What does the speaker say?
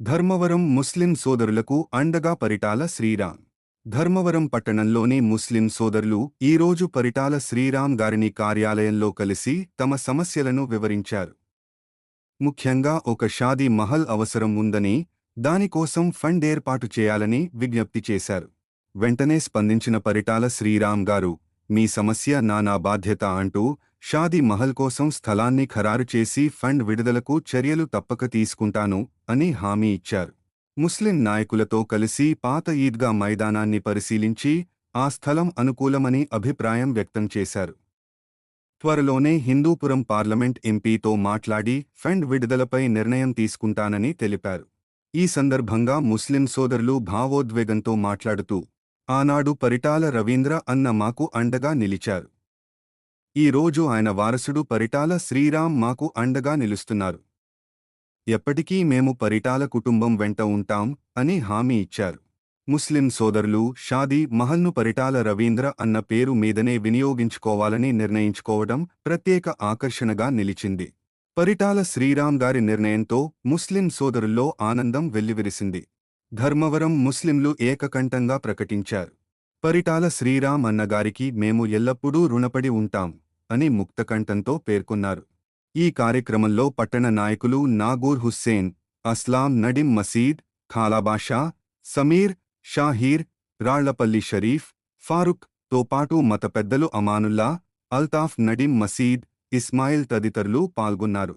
ధర్మవరం ముస్లిం సోదరులకు అండగా పరిటాల శ్రీరామ్. ధర్మవరం పట్టణంలోని ముస్లిం సోదరులు ఈరోజు పరిటాల శ్రీరామ్ గారిని కార్యాలయంలో కలిసి తమ సమస్యలను వివరించారు. ముఖ్యంగా ఒక షాదీ మహల్ అవసరం ఉందని, దానికోసం ఫండ్ ఏర్పాటు చేయాలని విజ్ఞప్తి చేశారు. వెంటనే స్పందించిన పరిటాల శ్రీరామ్ గారు, మీ సమస్య నా బాధ్యత అంటూ షాదీ మహల్ కోసం స్థలాన్ని ఖరారు చేసి ఫండ్ విడుదలకు చర్యలు తప్పక తీసుకుంటాను అని హామీ ఇచ్చారు. ముస్లిం నాయకులతో కలిసి పాత ఈద్గా మైదానాన్ని పరిశీలించి ఆ స్థలం అనుకూలమని అభిప్రాయం వ్యక్తం చేశారు. త్వరలోనే హిందూపురం పార్లమెంట్ ఎంపీతో మాట్లాడి ఫండ్ విడుదలపై నిర్ణయం తీసుకుంటానని తెలిపారు. ఈ సందర్భంగా ముస్లిం సోదరులు భావోద్వేగంతో మాట్లాడుతూ, ఆనాడు పరిటాల రవీంద్ర అన్న మాకు అండగా నిలిచారు. ఈ రోజు ఆయన వారసుడు పరిటాల శ్రీరామ్ మాకు అండగా నిలుస్తున్నారు. ఎప్పటికీ మేము పరిటాల కుటుంబం వెంట ఉంటాం అని హామీ ఇచ్చారు. ముస్లిం సోదరులు షాదీ మహల్ను పరిటాల రవీంద్ర అన్న పేరు మీదనే వినియోగించుకోవాలని నిర్ణయించుకోవడం ప్రత్యేక ఆకర్షణగా నిలిచింది. పరిటాల శ్రీరామ్ గారి నిర్ణయంతో ముస్లిం సోదరుల్లో ఆనందం వెల్లివిరిసింది. ధర్మవరం ముస్లింలు ఏకకంఠంగా ప్రకటించారు, పరిటాల శ్రీరామ్ అన్నగారికి మేము ఎల్లప్పుడూ రుణపడి ఉంటాం అని ముక్తకంఠంతో పేర్కొన్నారు. ఈ కార్యక్రమంలో పట్టణ నాయకులు నాగూర్ హుస్సేన్, అస్లాం నడిం మసీద్, ఖాలాబాషా, సమీర్, షాహీర్, రాళ్లపల్లి షరీఫ్, ఫారూక్ తో పాటు మత పెద్దలు అమానుల్లా, అల్తాఫ్ నడిం మసీద్, ఇస్మాయిల్ తదితరులు పాల్గొన్నారు.